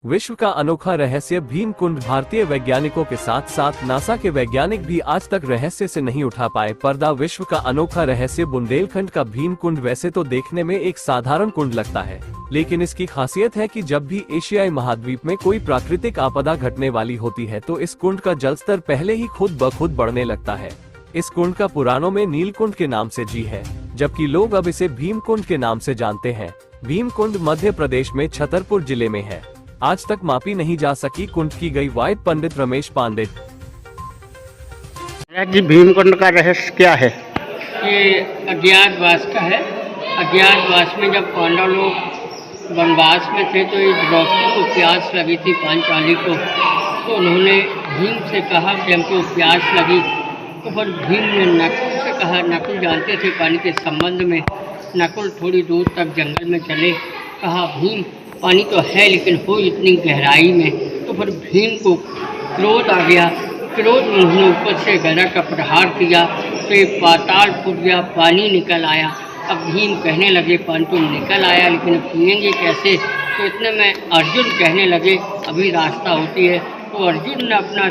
विश्व का अनोखा रहस्य भीमकुंड। भारतीय वैज्ञानिकों के साथ साथ नासा के वैज्ञानिक भी आज तक रहस्य से नहीं उठा पाए पर्दा। विश्व का अनोखा रहस्य बुंदेलखंड का भीमकुंड। वैसे तो देखने में एक साधारण कुंड लगता है, लेकिन इसकी खासियत है कि जब भी एशियाई महाद्वीप में कोई प्राकृतिक आपदा घटने वाली होती है तो इस कुंड का जलस्तर पहले ही खुद ब खुद बढ़ने लगता है। इस कुंड का पुराणों में नीलकुंड के नाम से जी है, जबकि लोग अब इसे भीमकुंड के नाम से जानते हैं। भीमकुंड मध्य प्रदेश में छतरपुर जिले में है। आज तक मापी नहीं जा सकी कुंड की गई वाइड। पंडित रमेश पांडे जी, भीमकुंड का रहस्य क्या है? ये अज्ञातवास का है। अज्ञातवास में जब पांडव लोग वनवास में थे तो ये द्रौपदी को प्यास लगी थी पांचाली को, तो उन्होंने भीम से कहा कि हमको प्यास लगी। तो फिर भीम ने नकुल से कहा, नकुल जानते थे पानी के संबंध में। नकुल थोड़ी दूर तक जंगल में चले, कहा भीम पानी तो है लेकिन हो इतनी गहराई में। तो फिर भीम को क्रोध आ गया। क्रोध में उन्होंने ऊपर से गदा का प्रहार किया तो ये पाताल फूट गया, पानी निकल आया। अब भीम कहने लगे पानी तो निकल आया लेकिन पिएंगे कैसे? तो इतने में अर्जुन कहने लगे अभी रास्ता होती है। तो अर्जुन ने अपना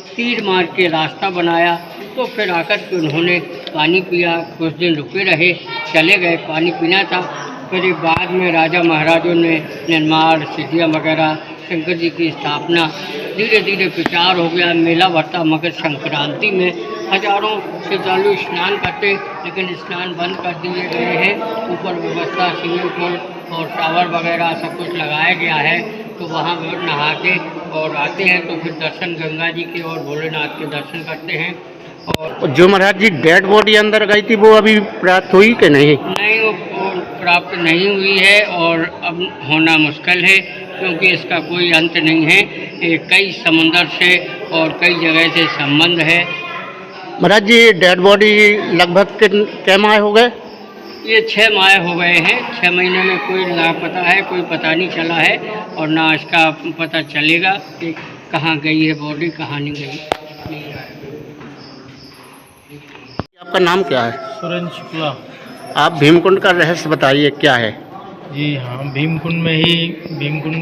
तीर मार के रास्ता बनाया। तो फिर आकर के उन्होंने पानी पिया, कुछ दिन रुके रहे, चले गए, पानी पीना था। फिर बाद में राजा महाराजों ने निर्माण सिद्धियाँ वगैरह, शंकर जी की स्थापना, धीरे धीरे प्रचार हो गया। मेला भरता मकर संक्रांति में हजारों श्रद्धालु स्नान करते, लेकिन स्नान बंद कर दिए गए हैं। ऊपर व्यवस्था स्विमिंग पूल और शावर वगैरह सब कुछ लगाया गया है, तो वहाँ लोग नहाते और आते हैं। तो फिर दर्शन गंगा जी के और भोलेनाथ के दर्शन करते हैं। और जो महाराज जी डेड बॉडी अंदर गई थी वो अभी प्राप्त हुई कि नहीं? नहीं, वो प्राप्त नहीं हुई है और अब होना मुश्किल है, क्योंकि इसका कोई अंत नहीं है। ये कई समुंदर से और कई जगह से संबंध है। महाराज जी, डेड बॉडी लगभग क्या माह हो गए? ये 6 माह हो गए हैं। 6 महीने में कोई लापता है, कोई पता नहीं चला है और ना इसका पता चलेगा कि कहाँ गई है बॉडी, कहाँ नहीं गई। आपका नाम क्या है? सुरेंद्र शुक्ला। आप भीमकुंड का रहस्य बताइए, क्या है? जी हाँ, भीमकुंड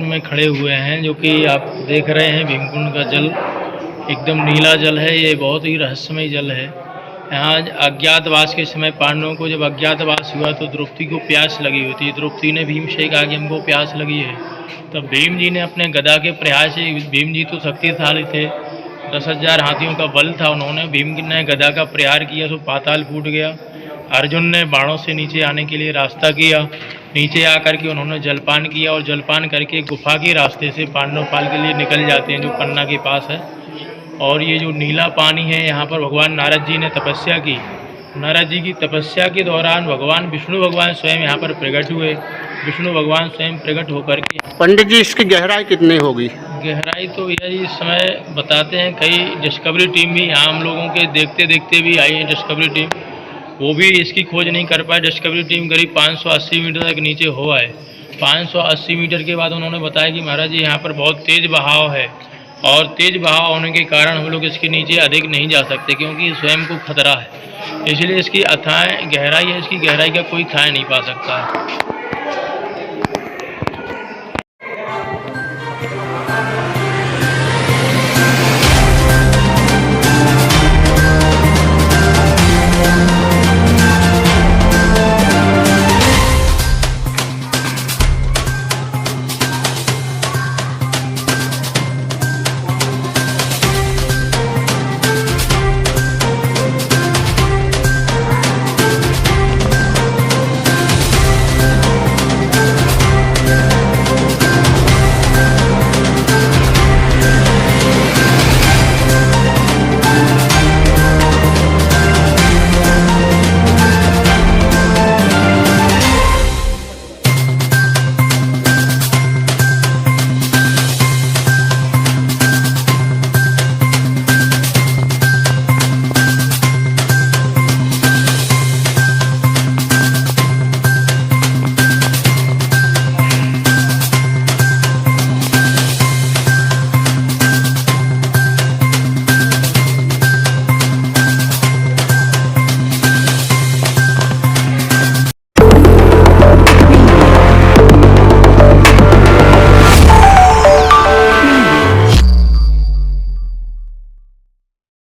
में खड़े हुए हैं, जो कि आप देख रहे हैं। भीमकुंड का जल एकदम नीला जल है। ये बहुत ही रहस्यमय जल है। यहाँ अज्ञातवास के समय पांडवों को जब अज्ञातवास हुआ तो द्रौपदी को प्यास लगी हुई थी। द्रौपदी ने भीम से कहा कि हमको प्यास लगी है। तब भीम जी ने अपने गदा के प्रहार से, भीम जी तो शक्तिशाली थे, 10,000 हाथियों का बल था, उन्होंने भीम ने गदा का प्रहार किया तो पाताल फूट गया। अर्जुन ने बाणों से नीचे आने के लिए रास्ता किया। नीचे आकर के उन्होंने जलपान किया और जलपान करके गुफा के रास्ते से पांडव पाल के लिए निकल जाते हैं, जो पन्ना के पास है। और ये जो नीला पानी है, यहाँ पर भगवान नारद जी ने तपस्या की। नारद जी की तपस्या के दौरान भगवान विष्णु भगवान स्वयं यहाँ पर प्रकट हुए। विष्णु भगवान स्वयं प्रकट होकर के। पंडित जी, इसकी गहराई कितनी होगी? गहराई तो भैया जी इस समय बताते हैं, कई डिस्कवरी टीम भी यहाँ हम लोगों के देखते देखते भी आई है। डिस्कवरी टीम वो भी इसकी खोज नहीं कर पाए। डिस्कवरी टीम करीब 580 मीटर तक नीचे हो आए। 580 मीटर के बाद उन्होंने बताया कि महाराज जी यहाँ पर बहुत तेज़ बहाव है और तेज़ बहाव होने के कारण हम लोग इसके नीचे अधिक नहीं जा सकते, क्योंकि स्वयं को खतरा है। इसलिए इसकी अथाह गहराई है, इसकी गहराई का कोई थाह नहीं पा सकता है।